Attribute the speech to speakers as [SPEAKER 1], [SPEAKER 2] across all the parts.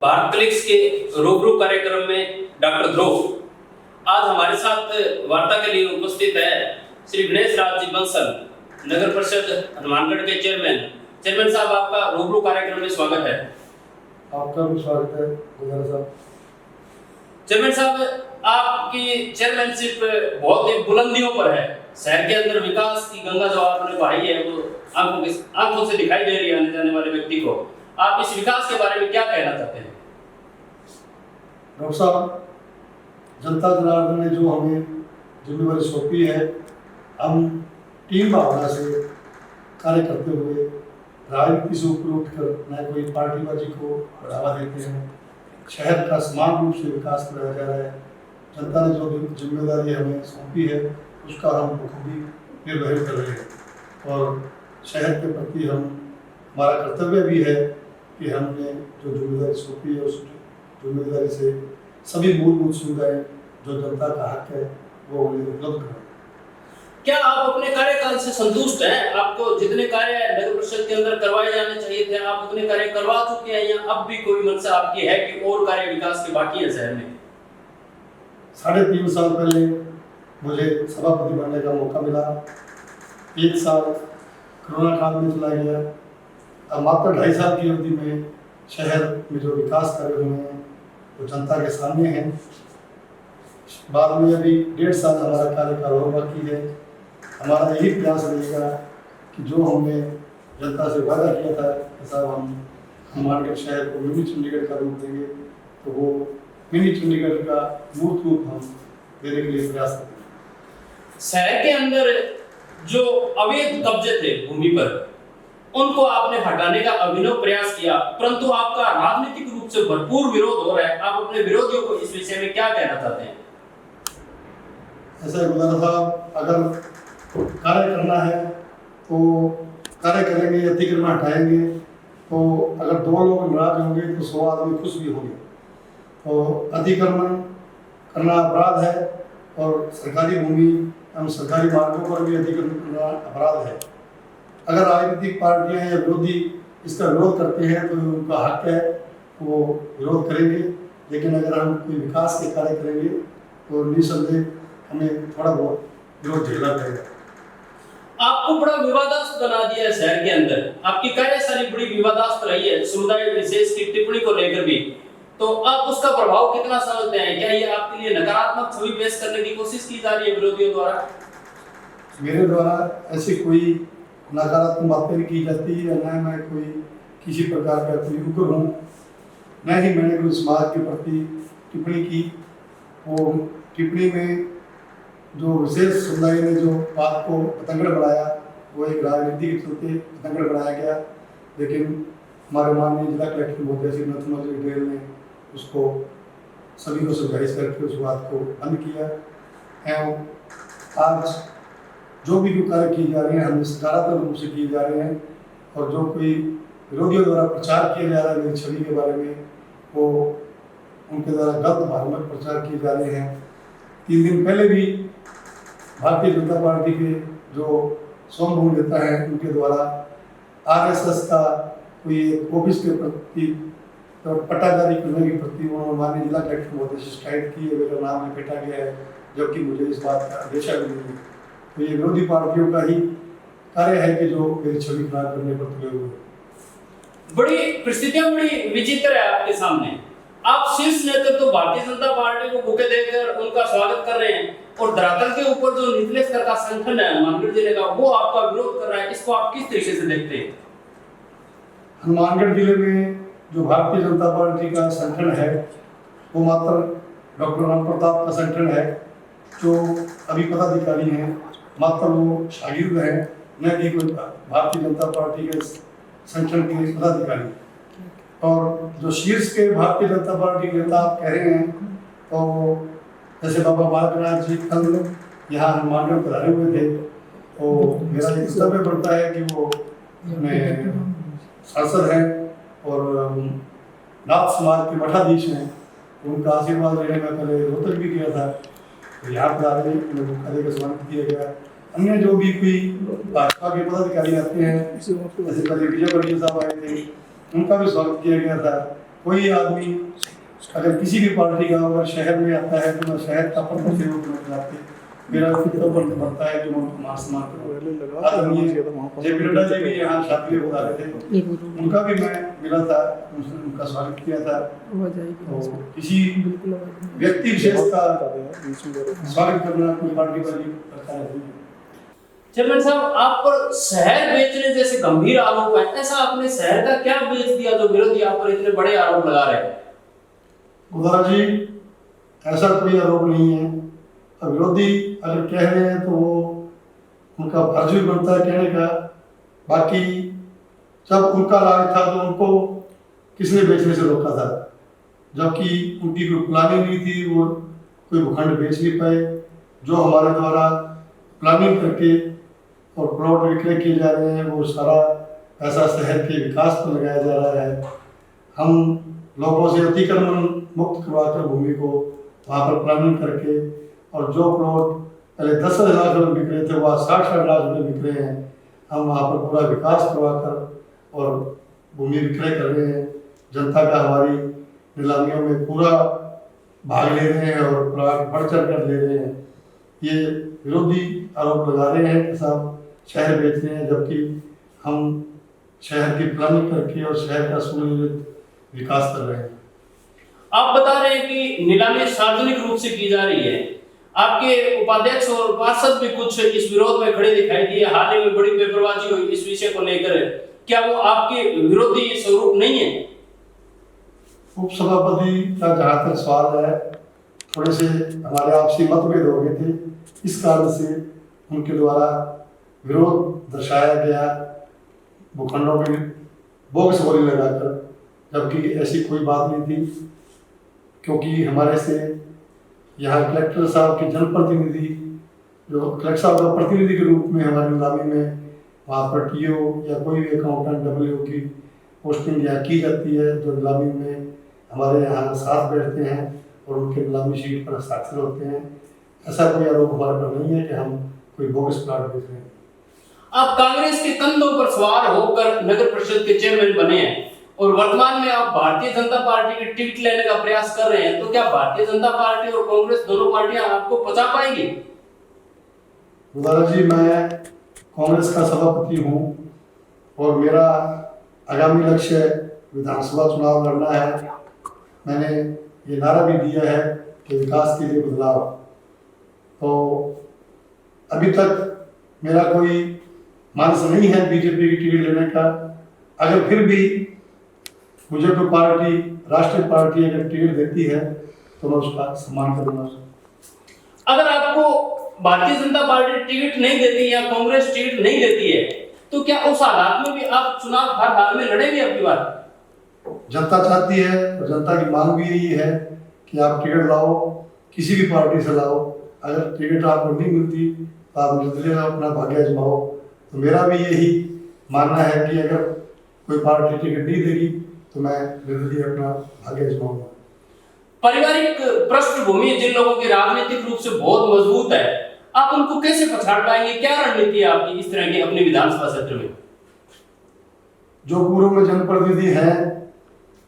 [SPEAKER 1] Bharat clicks के रूबरू कार्यक्रम में डॉक्टर ध्रुव आज हमारे साथ वार्ता के लिए उपस्थित है श्री गणेश राज जी बंसल, नगर परिषद हनुमानगढ़ के चेयरमैन साहब, आपका रूबरू कार्यक्रम में स्वागत है।
[SPEAKER 2] आपका भी स्वागत है गुजर साहब।
[SPEAKER 1] चेयरमैन साहब, आपकी चेयरमैनशिप बहुत ही बुलंदियों पर है। शहर के अंदर विकास की गंगा जो आपने बहाई है वो आंखों से दिखाई दे रही है आने जाने वाले व्यक्ति को। आप इस विकास के बारे में क्या कहना चाहते हैं?
[SPEAKER 2] डॉक्टर साहब, जनता जनार्दन ने जो हमें जिम्मेवारी सौंपी है, हम टीम भावना से कार्य करते हुए राजनीति से ऊपर उठकर न कोई पार्टीबाजी को बढ़ावा देते हैं। शहर का समान रूप से विकास कराया जा रहा है। जनता ने जो जिम्मेदारी हमें सौंपी है उसका हम बखूबी निर्वहन कर रहे हैं और शहर के प्रति हमारा कर्तव्य भी है कि हमने जो जिम्मेदारी सौंपी है उस जिम्मेदारी से सभी मूलभूत सुविधाएं जो जनता का हक है वो उन्हें उपलब्ध कराएं।
[SPEAKER 1] क्या आप अपने कार्यकाल से संतुष्ट हैं? आपको जितने कार्य नगर परिषद के अंदर करवाए जाने चाहिए थे आप उतने कार्य करवा चुके हैं, या अब भी कोई मंशा आपकी है कि और कार्य विकास के बाकी है शहर में?
[SPEAKER 2] 3.5 साल पहले मुझे सभापति बनने का मौका मिला। 1 साल कोरोना काल में चला गया। अब मात्र 2.5 साल की अवधि में शहर में जो विकास कार्य हुए हैं वो जनता के सामने हैं। बाद में अभी 1.5 साल हमारा कार्यकाल और बाकी है। हमारा यही प्रयास रहेगा कि जो हमने जनता से वादा किया था कि साहब हम हनुमानगढ़ शहर को मिनी चंडीगढ़ का रूप देंगे, तो वो मिनी चंडीगढ़ का मूर्त रूप हम देने के लिए प्रयास करते हैं।
[SPEAKER 1] शहर के अंदर जो अवैध कब्जे थे भूमि पर, उनको आपने हटाने का अभिनव प्रयास किया, परंतु आपका राजनीतिक रूप से भरपूर विरोध हो रहा है। आप अपने विरोधियों को इस विषय में क्या कहना चाहते हैं?
[SPEAKER 2] ऐसा गुजर साहब, अगर कार्य करना है तो कार्य करेंगे, अतिक्रमण हटाएंगे, तो अगर 2 लोग नाराज होंगे तो 100 आदमी खुश भी होंगे। तो अतिक्रमण करना अपराध है और सरकारी भूमि एवं सरकारी मार्गों पर भी अतिक्रमण करना अपराध है। अगर राजनीतिक पार्टियां या विरोधी इसका विरोध करते हैं तो उनका हक है, वो विरोध करेंगे। लेकिन अगर हम कोई विकास के कार्य करेंगे तो निसंदेह हमें थोड़ा बहुत विरोध झेलना पड़ेगा।
[SPEAKER 1] आपको बड़ा विवादास्पद बना दिया है शहर के अंदर। आपकी कार्यशैली बड़ी विवादास्पद रही है, समुदाय विशेष की टिप्पणी को लेकर भी। तो आप उसका प्रभाव कितना समझते हैं? क्या ये आपके लिए नकारात्मक छवि पेश करने की कोशिश की जा रही है विरोधियों द्वारा?
[SPEAKER 2] मेरे द्वारा ऐसी कोई नकारात्मक बातें नहीं की जाती है, न मैं कोई किसी प्रकार का कोई उग्र हूँ, न ही मैंने कोई समाज के प्रति टिप्पणी की। वो टिप्पणी में जो विशेष समुदाय ने जो बात को पतंगड़ बनाया वो एक राजनीति के चलते पतंगड़ बनाया गया। लेकिन हमारे माननीय जिला कलेक्टर महोदय श्री नथमल डेल ने उसको सभी को समझाइश करके उस बात को बंद किया। एवं आज जो भी कार्य किए जा रहे हैं हम सकारात्मक रूप से किए जा रहे हैं, और जो कोई विरोधियों द्वारा प्रचार किया जा रहा है मेरी छवि के बारे में, वो उनके द्वारा गलत भावनात्मक प्रचार किए जा रहे हैं। 3 दिन पहले भी भारतीय जनता पार्टी के जो सोमभूमि नेता हैं उनके द्वारा आरएसएस का कोई ऑफिस के प्रति तो पट्टा जारी करने के प्रति उन्होंने माननीय जिला कलेक्टर महोदय से शिकायत की है। मेरा नाम नहीं पेटा गया है, जबकि मुझे इस बात का अंदेशा भी नहीं है। तो ये विरोधी पार्टियों का ही कार्य है कि जो मेरी छवि खराब करने पर तुले हुए।
[SPEAKER 1] बड़ी परिस्थितियां बड़ी विचित्र है आपके सामने। आप शीर्ष नेतृत्व तो भारतीय जनता पार्टी को बुके देकर उनका स्वागत कर रहे हैं, और धरातल के ऊपर जो निचले स्तर का संगठन है हनुमानगढ़ जिले का, वो आपका विरोध कर रहा है। इसको आप किस तरीके से देखते हैं?
[SPEAKER 2] हनुमानगढ़ जिले में जो भारतीय जनता पार्टी का संगठन है वो मात्र डॉक्टर राम प्रताप का संगठन है। जो अभी पदाधिकारी हैं मात्र वो शागिर्द हैं, न कि कोई भारतीय जनता पार्टी के संगठन के पदाधिकारी। और जो शीर्ष के भारतीय जनता पार्टी के नेता आप कह रहे हैं, तो जैसे बाबा बालकनाथ जी कल यहाँ हनुमानगढ़ पधारे हुए थे, तो मेरा ये कर्तव्य बनता है कि वो सांसद हैं और नाथ समाज के मठाधीश हैं, उनका आशीर्वाद लेने में पहले रोहतक भी किया था। तो यहाँ पर आगे खाने का सम्मान किया गया। अन्य जो भी कोई भाजपा के पदाधिकारी आते हैं, जैसे पहले विजय वर्गीय साहब आए थे, उनका भी स्वागत किया गया था। कोई आदमी अगर किसी भी पार्टी का अगर शहर में आता है तो मैं शहर का प्रमुख के रूप में बुलाते मेरा फिक्र बनता है कि मैं उनको मान सम्मान करूं। आदरणीय जे बिरला जी भी यहाँ शादी में बुला रहे थे, उनका भी मैं मिला था, उनका स्वागत किया था। तो किसी व्यक्ति विशेष का स्वागत करना कोई पार्टी वाली करता नहीं।
[SPEAKER 1] चेयरमैन साहब, आप पर शहर बेचने जैसे गंभीर आरोप है, ऐसा आपने शहर का क्या बेच दिया जो विरोधी आप पर इतने बड़े आरोप लगा रहे हैं?
[SPEAKER 2] गुजारा जी, ऐसा कोई आरोप नहीं है। अब विरोधी अगर कह रहे हैं तो वो उनका फर्ज भी बनता है कहने का। बाकी जब उनका राज था तो उनको किसने बेचने से रोका था? जबकि उनकी कोई प्लानिंग नहीं थी, वो कोई भूखंड बेच नहीं पाए। जो हमारे द्वारा प्लानिंग करके और प्लॉट विक्रय किए जा रहे हैं वो सारा पैसा शहर के विकास पर लगाया जा रहा है। हम लोगों से अतिक्रमण मुक्त करवाकर भूमि को वहाँ पर प्लानिंग करके, और जो प्लॉट पहले 10 लाख रुपये बिक रहे थे वह 60 लाख रुपये बिक रहे हैं। हम वहाँ पर पूरा विकास करवाकर और भूमि विक्रय कर रहे हैं। जनता का हमारी नीलामियों में पूरा भाग ले रहे हैं और प्लॉट बढ़ चढ़ कर ले रहे हैं। ये विरोधी आरोप लगा रहे हैं कि साहब शहर बेच रहे हैं, जबकि हम शहर की प्लानिंग करके और शहर का सुनियोजित विकास कर रहे हैं।
[SPEAKER 1] आप बता रहे हैं कि नीलामी सार्वजनिक रूप से की जा रही है। आपके उपाध्यक्ष और पार्षद भी कुछ इस विरोध में खड़े दिखाई दिए। हाल ही में बड़ी पेपरबाजी हुई इस विषय को लेकर, क्या वो आपके विरोधी स्वरूप नहीं है?
[SPEAKER 2] उप सभापति का जहाँ तक सवाल है, थोड़े से हमारे आपसी मतभेद हो गए थे, इस कारण से उनके द्वारा विरोध दर्शाया गया भूखंडों में बोगस बोली लगाकर, जबकि ऐसी कोई बात नहीं थी। क्योंकि हमारे से यहाँ कलेक्टर साहब के जनप्रतिनिधि, जो कलेक्टर साहब का प्रतिनिधि के रूप में हमारी नीलामी में वहाँ पर टीओ या कोई भी अकाउंटेंट डब्ल्यू की पोस्टिंग यहाँ की जाती है, जो नीलामी में हमारे यहाँ साथ बैठते हैं और उनके नीलामी शीट पर हस्ताक्षर होते हैं। ऐसा कोई आरोप हमारे पर नहीं है कि हम कोई बोगस प्लाट बेच रहे हैं।
[SPEAKER 1] आप कांग्रेस के कंधों पर सवार होकर नगर परिषद के चेयरमैन बने हैं और वर्तमान में आप भारतीय जनता पार्टी की टिकट लेने का प्रयास कर रहे हैं, तो क्या भारतीय जनता पार्टी और कांग्रेस दोनों पार्टियां आपको पचा पाएंगी?
[SPEAKER 2] गुजारा जी, मैं कांग्रेस का सभापति हूँ और मेरा आगामी लक्ष्य विधानसभा चुनाव लड़ना है। मैंने ये नारा भी दिया है कि विकास के लिए बदलाव। तो अभी तक मेरा कोई मानस नहीं है बीजेपी की टिकट लेने का। अगर फिर भी मुझे कोई पार्टी, राष्ट्रीय पार्टी अगर टिकट देती है तो मैं उसका सम्मान करूंगा।
[SPEAKER 1] अगर आपको भारतीय जनता पार्टी टिकट नहीं देती या कांग्रेस टिकट नहीं देती है, तो क्या उस हालात में भी आप चुनाव हर हाल में लड़ेंगे अब की बार?
[SPEAKER 2] जनता चाहती है और जनता की मांग भी यही है कि आप टिकट लाओ, किसी भी पार्टी से लाओ। अगर टिकट आपको नहीं मिलती तो आप निर्दलीय अपना भाग्य आजमाओ। तो मेरा भी यही मानना है कि अगर कोई पार्टी टिकट नहीं देगी तो मैं निर्दलीय अपना भाग्य आजमाऊंगा।
[SPEAKER 1] पारिवारिक पृष्ठभूमि जिन लोगों की राजनीतिक रूप से बहुत मजबूत है, आप उनको कैसे पछाड़ पाएंगे? क्या रणनीति है आपकी इस तरह की अपने विधानसभा क्षेत्र में?
[SPEAKER 2] जो पूर्व में जनप्रतिनिधि हैं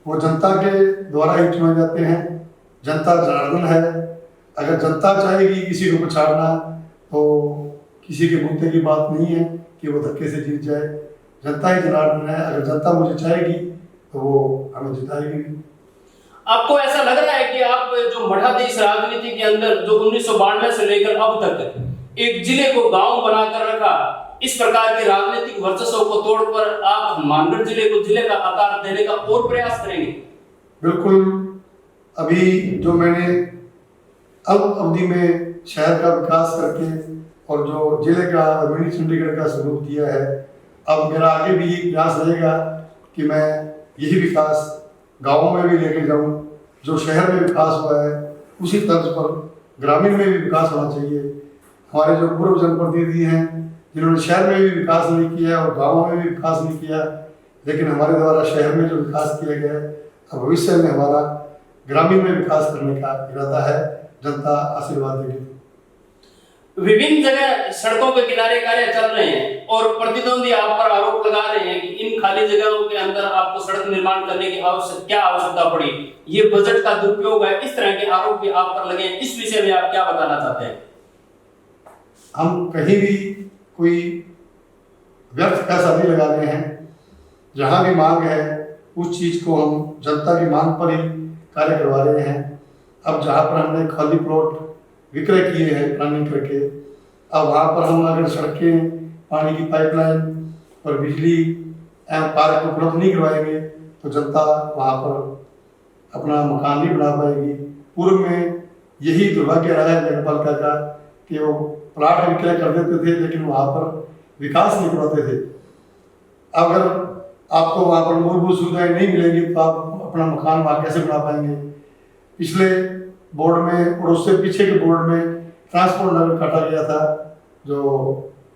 [SPEAKER 2] वो जनता के द्वारा ही चुने जाते हैं। जनता जनार्दन है। अगर जनता चाहेगी किसी को पछाड़ना तो किसी के मुद्दे की बात नहीं है कि वो धक्के से जीत जाए। जनता ही जनार्दन है। अगर जनता मुझे चाहेगी तो वो हमें जिताएगी।
[SPEAKER 1] आपको ऐसा लग रहा है कि आप जो मठाधीश राजनीति के अंदर जो 1992 से लेकर अब तक एक जिले को गांव बनाकर रखा, इस प्रकार के राजनीतिक वर्चस्व को तोड़कर आप मानगढ़ जिले को जिले का आकार देने का और प्रयास करेंगे?
[SPEAKER 2] बिल्कुल। अभी जो मैंने अवधि में शहर का विकास करके और जो जिले का मिनी चंडीगढ़ का स्वरूप दिया है, अब मेरा आगे भी ये प्रयास रहेगा कि मैं यही विकास गाँवों में भी लेके जाऊँ। जो शहर में विकास हुआ है उसी तर्ज पर ग्रामीण में भी विकास होना चाहिए। हमारे जो पूर्व जनप्रतिनिधि हैं जिन्होंने शहर में भी विकास नहीं किया और गाँवों में भी विकास नहीं किया, लेकिन हमारे द्वारा शहर में जो विकास किया गया है, अब भविष्य में हमारा ग्रामीण में विकास करने का इरादा है। जनता आशीर्वाद देगी।
[SPEAKER 1] विभिन्न जगह सड़कों के किनारे कार्य चल रहे हैं और प्रतिद्वंदी आप पर आरोप लगा रहे हैं कि इन खाली जगहों के अंदर आपको सड़क निर्माण करने की आवश्यकता पड़ी, ये बजट का दुरुपयोग है, इस तरह के आरोप भी आप पर लगे हैं। इस विषय में आप क्या बताना चाहते हैं?
[SPEAKER 2] हम कहीं भी कोई व्यर्थ पैसा नहीं लगा रहे हैं। जहां भी मांग है उस चीज को हम जनता की मांग पर ही कार्य करवा रहे हैं। अब जहां पर हमने खाली प्लॉट विक्रय किए हैं प्लानिंग करके, अब वहां पर हम अगर सड़कें, पानी की पाइपलाइन और बिजली एवं पार्क उपलब्ध नहीं करवाएंगे तो जनता वहां पर अपना मकान नहीं बना पाएगी। पूर्व में यही दुर्भाग्य रहा है नगर पालिका का कि वो प्लाट विक्रय कर देते थे लेकिन वहां पर विकास नहीं करवाते थे। अगर आपको वहां पर मूलभूत सुविधाएं नहीं मिलेंगी तो आप अपना मकान वहां कैसे बना पाएंगे? पिछले बोर्ड में और उससे पीछे के बोर्ड में ट्रांसपोर्ट नगर काटा गया था जो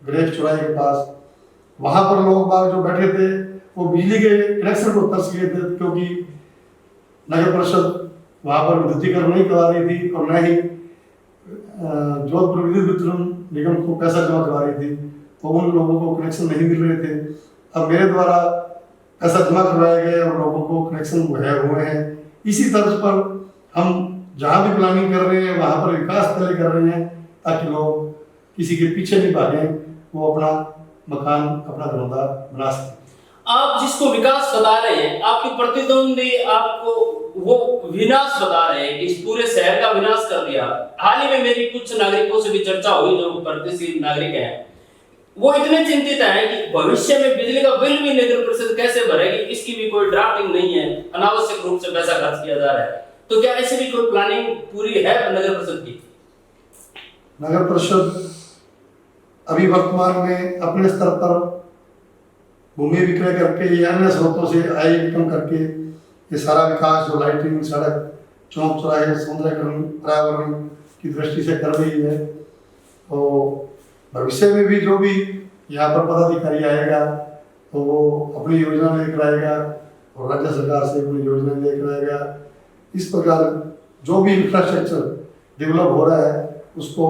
[SPEAKER 2] ग्रेफ चौराहे के पास। वहां पर लोग बाग जो बैठे थे वो बिजली के कनेक्शन को तरस गए थे क्योंकि नगर परिषद वहां पर विद्युतीकरण नहीं करवा रही थी और न ही जोधपुर विद्युत वितरण निगम को पैसा जमा करवा रही थी, तो उन लोगों को कनेक्शन नहीं मिल रहे थे। अब मेरे द्वारा पैसा जमा करवाया गया और लोगों को कनेक्शन मुहैया हुए हैं। इसी तर्ज पर हम जहाँ भी प्लानिंग कर रहे हैं वहाँ पर विकास पहले कर रहे हैं ताकि लोग किसी के पीछे नहीं भागें, वो अपना मकान, अपना धंधा बना सकें।
[SPEAKER 1] आप जिसको विकास बता रहे हैं, आपके प्रतिद्वंदी आपको वो विनाश बता रहे हैं कि इस पूरे शहर का विनाश कर दिया। हाल ही में मेरी कुछ नागरिकों से भी चर्चा हुई जो प्रतिशील नागरिक हैं, वो इतने चिंतित हैं कि भविष्य में बिजली का बिल भी नगर परिषद कैसे भरेगी, इसकी भी कोई ड्राफ्टिंग नहीं है, अनावश्यक रूप से पैसा खर्च किया जा रहा है। तो क्या ऐसी भी कोई प्लानिंग पूरी है नगर परिषद की?
[SPEAKER 2] नगर परिषद अभी वर्तमान में अपने स्तर पर भूमि विक्रय करके या अन्य स्रोतों से आय इनकम करके ये सारा विकास जो लाइटिंग, सड़क, चौक चौराहे, सौंदर्यकरण, पर्यावरण की दृष्टि से कर रही है। तो भविष्य में भी जो भी यहाँ पर पदाधिकारी आएगा तो वो अपनी योजना लेकर आएगा और राज्य सरकार से अपनी योजना लेकर आएगा। इस प्रकार जो भी इंफ्रास्ट्रक्चर डेवलप हो रहा है उसको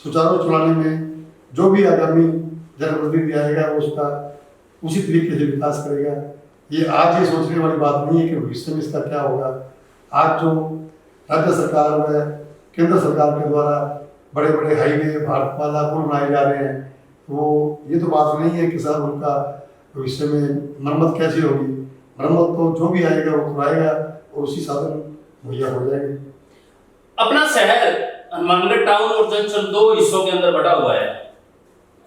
[SPEAKER 2] सुचारू चलाने में जो भी आगामी जनप्रतिनिधि आएगा वो उसका उसी तरीके से विकास करेगा। ये आज ये सोचने वाली बात नहीं है कि भविष्य में इसका क्या होगा। आज जो राज्य सरकार व केंद्र सरकार के द्वारा बड़े बड़े हाईवे, भारतमाला, पुल बनाए जा रहे हैं, वो ये तो बात नहीं है कि सर उनका भविष्य में मरम्मत कैसी होगी। मरम्मत तो जो भी आएगा वो कराएगा और उसी साधन मुहैया हो जाएंगे।
[SPEAKER 1] अपना शहर हनुमानगढ़ टाउन और जंक्शन दो हिस्सों के अंदर बटा हुआ है।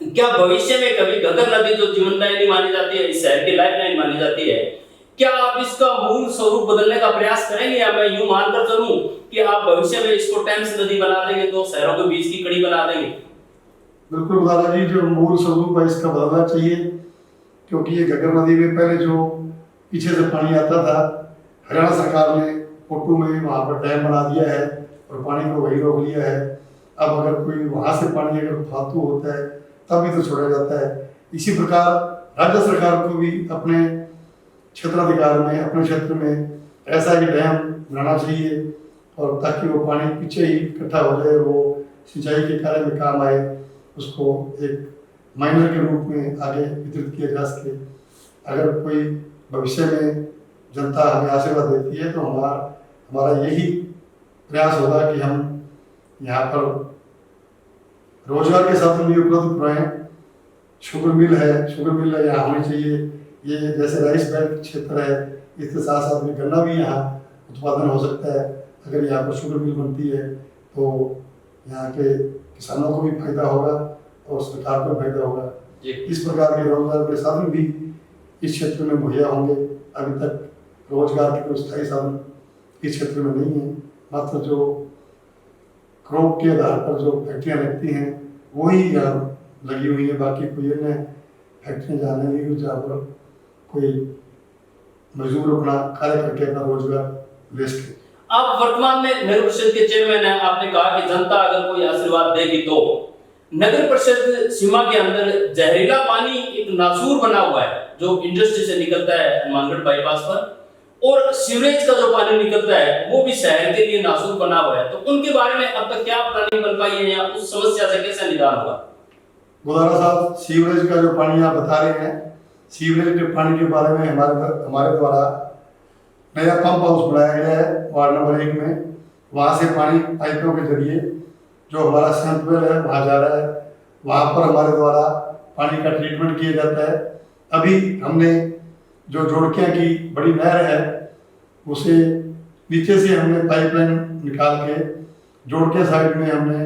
[SPEAKER 1] क्या भविष्य में कभी घग्गर नदी जो जीवनदायिनी मानी जाती है, इस शहर की लाइफलाइन मानी जाती है, क्या आप इसका मूल स्वरूप बदलने का प्रयास करेंगे या मैं यूं मानकर चलूं कि आप भविष्य में इसको टेम्स नदी बना देंगे, दो शहरों के बीच की कड़ी बना देंगे?
[SPEAKER 2] बिल्कुल दादा जी, जो मूल स्वरूप है इसका बदलना चाहिए क्योंकि ये घग्गर नदी में पहले जो पीछे से पानी आता था, हरियाणा सरकार ने पोटू में वहाँ पर डैम बना दिया है और पानी को वही रोक लिया है। अब अगर कोई वहाँ से पानी अगर फालतू होता है तभी तो छोड़ा जाता है। इसी प्रकार राज्य सरकार को भी अपने क्षेत्राधिकार में, अपने क्षेत्र में ऐसा ही डैम बनाना चाहिए और ताकि वो पानी पीछे ही इकट्ठा हो जाए और वो सिंचाई के कार्य में काम आए, उसको एक माइनर के रूप में आगे वितरित किया जा सके। अगर कोई भविष्य में जनता हमें आशीर्वाद देती है तो हमारा यही प्रयास होगा कि हम यहाँ पर रोजगार के साधन भी उपलब्ध कराएं। शुगर मिल है यहाँ होनी चाहिए। ये जैसे राइस बेल्ट क्षेत्र है, इसके साथ साथ में गन्ना भी यहाँ उत्पादन हो सकता है। अगर यहाँ पर शुगर मिल बनती है तो यहाँ के किसानों को भी फायदा होगा और सरकार को फायदा होगा। इस प्रकार के रोजगार के साधन भी इस क्षेत्र में मुहैया होंगे। अभी तक रोजगार के कोई स्थायी साधन इस क्षेत्र में नहीं है, मात्र जो क्रॉप के आधार पर जो फैक्ट्रियाँ लगती हैं वही यहाँ लगी हुई है। बाकी कोई अन्य फैक्ट्रियाँ जहाँ नहीं हुई जहाँ पर कोई मजदूर अपना कार्य करके अपना रोजगार ले सके।
[SPEAKER 1] आप वर्तमान में नगर परिषद के चेयरमैन हैं। आपने कहा कि जनता अगर कोई आशीर्वाद देगी तो नगर परिषद सीमा के अंदर जहरीला पानी एक नासूर बना हुआ है जो इंडस्ट्री से निकलता है हनुमानगढ़ बाईपास पर, और सीवरेज का जो पानी निकलता है वो भी शहर के लिए नाजुक बना हुआ है, तो उनके बारे में अब तक क्या प्लानिंग बन पाई है या उस समस्या से कैसे निदान होगा?
[SPEAKER 2] गुजारा साहब, सीवरेज का जो पानी आप बता रहे हैं, सीवरेज के पानी के बारे में हमारे द्वारा नया पंप हाउस बनाया गया है वार्ड नंबर 1 में। वहाँ से पानी पाइपों के जरिए जो हमारा सैंपल है वहाँ जा रहा है, वहाँ पर हमारे द्वारा पानी का ट्रीटमेंट किया जाता है। अभी हमने जो जोड़किया की बड़ी नहर है उसे नीचे से हमने पाइपलाइन निकाल के जोड़किया साइड में हमने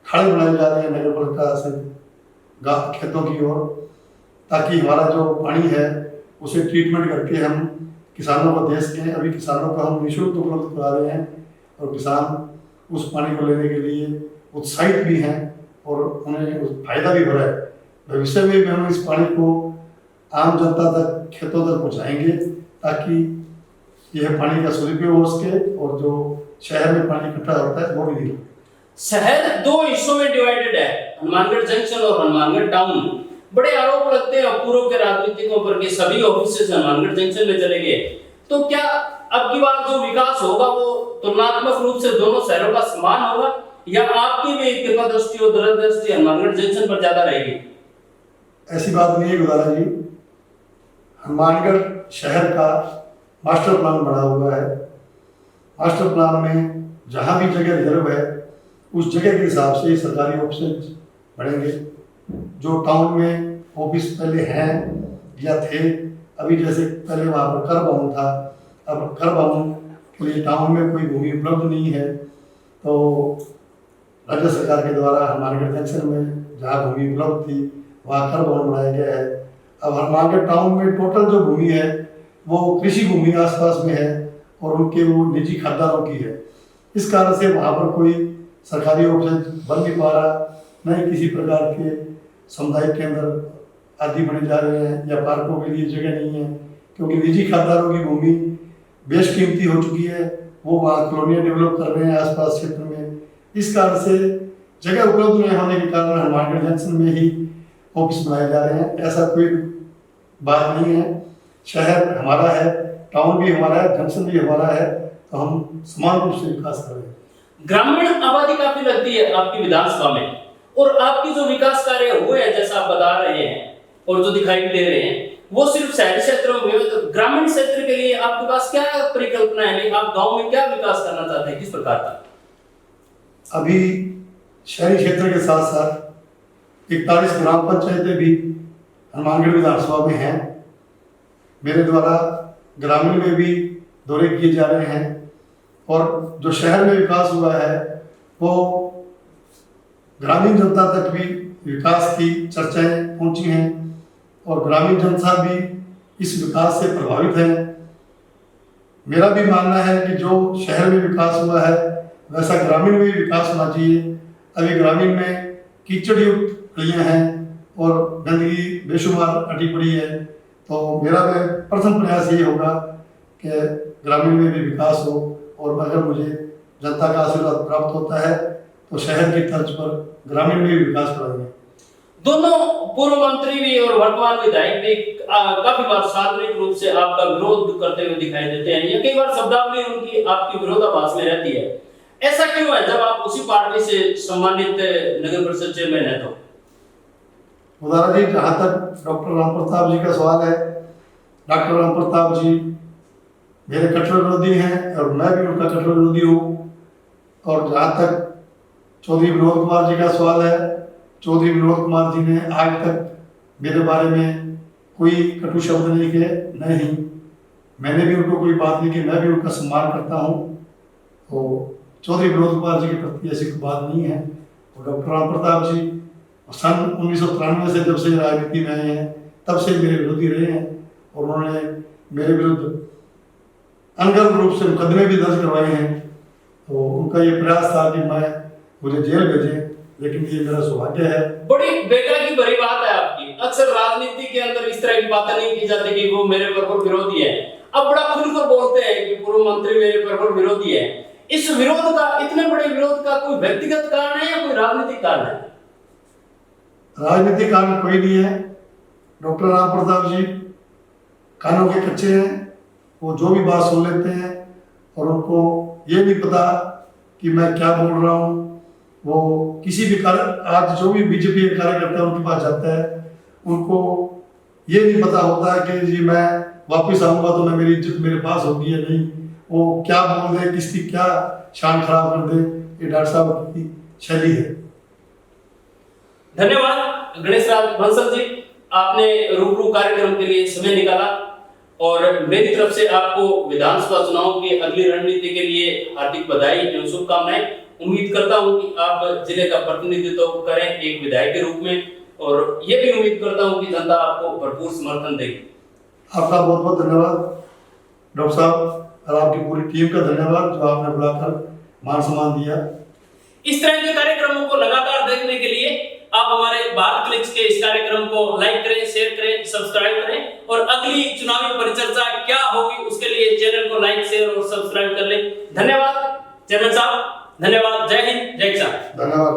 [SPEAKER 2] खाड़े बनाए जा रहे हैं नगर पालिका से खेतों की ओर, ताकि हमारा जो पानी है उसे ट्रीटमेंट करके हम किसानों को दे सकें। अभी किसानों को हम निःशुल्क उपलब्ध करा रहे हैं और किसान उस पानी को लेने के लिए उत्साहित भी हैं और उन्हें फायदा भी हो रहा है। भविष्य में भी हम इस पानी को आम जनता तक, खेतों तक पहुँचाएंगे ताकि यह पानी का सदुपयोग हो सके और जो शहर में पानी इकट्ठा होता है वो भी नहीं।
[SPEAKER 1] शहर दो हिस्सों में डिवाइडेड है, हनुमानगढ़ जंक्शन और हनुमानगढ़ टाउन। बड़े आरोप लगते हैं पूर्व के राजनीतिकों पर कि सभी ऑफिस हनुमानगढ़ जंक्शन में चले गए, तो क्या अब की बार जो विकास होगा वो तुलनात्मक रूप से दोनों शहरों का समान होगा या आपकी भी कृपा दृष्टि और दूरदृष्टि हनुमानगढ़ जंक्शन पर ज्यादा रहेगी?
[SPEAKER 2] ऐसी बात नहीं है गुजारा जी, हनुमानगढ़ शहर का मास्टर प्लान बना हुआ है। मास्टर प्लान में जहाँ भी जगह रिजर्व है उस जगह के हिसाब से सरकारी ऑफिस बढ़ेंगे। जो टाउन में ऑफिस पहले हैं या थे, अभी जैसे पहले वहाँ पर कर भवन था, अब कर भवन के लिए टाउन में कोई भूमि उपलब्ध नहीं है, तो राज्य सरकार के द्वारा हनुमानगढ़ जंक्शन में जहाँ भूमि उपलब्ध थी वहाँ कर भवन बनाया गया है। अब हनुमानगढ़ टाउन में टोटल जो भूमि है वो कृषि भूमि आसपास में है और उनके वो निजी खातेदारों की है। इस कारण से वहाँ पर कोई सरकारी ऑफिस बन नहीं पा रहा, न ही किसी प्रकार के सामुदायिक केंद्र आदि बने जा रहे हैं या पार्कों के लिए जगह नहीं है, क्योंकि निजी खातेदारों की भूमि बेशकीमती हो चुकी है। वो वहाँ कॉलोनियाँ डेवलप कर रहे हैं आसपास क्षेत्र में। इस कारण से जगह उपलब्ध नहीं होने के कारण हनुमानगढ़ जंक्शन में ही ऑफिस बनाए जा रहे हैं। ऐसा कोई बात नहीं है, शहर हमारा है, टाउन भी हमारा है, जंक्शन भी हमारा है, तो हम समान रूप से विकास कर रहे हैं।
[SPEAKER 1] ग्रामीण आबादी काफी लगती है आपकी विधानसभा में, और आपकी जो विकास कार्य हुए हैं जैसा आप बता रहे हैं और जो दिखाई भी दे रहे हैं वो सिर्फ शहरी क्षेत्रों में, तो ग्रामीण क्षेत्र के लिए आपके पास क्या परिकल्पना है? आप गांव में क्या विकास करना चाहते हैं, किस प्रकार का?
[SPEAKER 2] अभी शहरी क्षेत्र के साथ साथ 41 ग्राम पंचायतें भी हनुमानगढ़ विधानसभा में हैं। मेरे द्वारा ग्रामीण में भी दौरे किए जा रहे हैं और जो शहर में विकास हुआ है वो ग्रामीण जनता तक भी विकास की चर्चाएं पहुंची हैं और ग्रामीण जनता भी इस विकास से प्रभावित है। मेरा भी मानना है कि जो शहर में विकास हुआ है वैसा ग्रामीण में भी विकास होना चाहिए। अभी ग्रामीण में कीचड़ युक्त गलियां हैं और गंदगी बेशुमार अटी पड़ी है, तो मेरा प्रथम प्रयास ये होगा कि ग्रामीण में भी विकास हो और अगर मुझे जनता का आशीर्वाद प्राप्त होता है तो शहर की तर्ज पर ग्रामीण में भी विकास करेंगे।
[SPEAKER 1] दोनों पूर्व मंत्री भी और वर्तमान विधायक भी काफी बार सार्वजनिक रूप से आपका विरोध करते हुए दिखाई देते हैं या कई बार शब्दावली उनकी आपकी विरोधाभास में रहती है। ऐसा क्यों है जब आप उसी पार्टी से सम्मानित नगर परिषद चेयरमैन है? तो
[SPEAKER 2] उदारा जी, जहाँ तक डॉक्टर राम प्रताप जी का सवाल है, डॉक्टर राम प्रताप जी मेरे कट्टर विरोधी हैं और मैं भी उनका कट्टर विरोधी हूँ। और जहाँ तक चौधरी विनोद कुमार जी का सवाल है, चौधरी विनोद कुमार जी ने आज तक मेरे बारे में कोई कटु शब्द नहीं कहे, नहीं मैंने भी उनको कोई बात नहीं की, मैं भी उनका सम्मान करता हूँ। तो चौधरी विनोद कुमार जी के प्रति ऐसी कोई बात नहीं है। और डॉक्टर राम प्रताप जी सन 1993 से जब से राजनीति में आए हैं तब से मेरे विरोधी रहे हैं और उन्होंने मेरे विरुद्ध अनगढ़ रूप से मुकदमे भी दर्ज करवाए हैं। तो उनका ये प्रयास था कि मुझे जेल भेजे, लेकिन ये मेरा सौभाग्य है।
[SPEAKER 1] बड़ी बेटा की बड़ी बात है आपकी। अक्सर राजनीति के अंदर इस तरह की बातें नहीं की जाती कि वो मेरे प्रबल विरोधी है। अब बड़ा खुलकर बोलते हैं कि पूर्व मंत्री मेरे प्रबल विरोधी है। इस विरोध का, इतने बड़े विरोध का कोई व्यक्तिगत कारण है या कोई राजनीतिक कारण है?
[SPEAKER 2] राजनीतिक कारण कोई नहीं है। डॉक्टर राम प्रताप जी कानों के कच्चे हैं वो जो भी बात सुन लेते हैं और उनको ये नहीं पता कि मैं क्या बोल रहा हूँ। वो किसी भी आज जो भी बीजेपी कार्यकर्ता उनके पास जाता है, उनको ये नहीं पता होता है कि जी मैं वापस आऊँगा तो मैं मेरी इज्जत मेरे पास होगी या नहीं। वो क्या बोल दे, किसकी क्या शान खराब कर दे, ये डॉक्टर साहब की शैली है।
[SPEAKER 1] धन्यवाद गणेश राज बंसल जी, आपने रूबरू कार्यक्रम के लिए समय निकाला और मेरी तरफ से आपको विधानसभा चुनाव की अगली रणनीति के लिए हार्दिक बधाई एवं शुभकामनाएं। उम्मीद करता हूं कि आप जिले का प्रतिनिधित्व करें एक विधायक के रूप में, और ये भी उम्मीद करता हूं कि जनता आपको भरपूर समर्थन देगी।
[SPEAKER 2] आपका बहुत बहुत धन्यवाद डॉक्टर साहब, और आपकी पूरी टीम का धन्यवाद जो आपने बुलाकर मान सम्मान दिया।
[SPEAKER 1] इस तरह के कार्यक्रमों को लगातार देखने के लिए आप हमारे भारत क्लिक्स के इस कार्यक्रम को लाइक करें, शेयर करें, सब्सक्राइब करें, और अगली चुनावी परिचर्चा क्या होगी उसके लिए चैनल को लाइक, शेयर और सब्सक्राइब कर लें। धन्यवाद चेयरमैन साहब, धन्यवाद। जय हिंद, जय किसान।
[SPEAKER 2] धन्यवाद।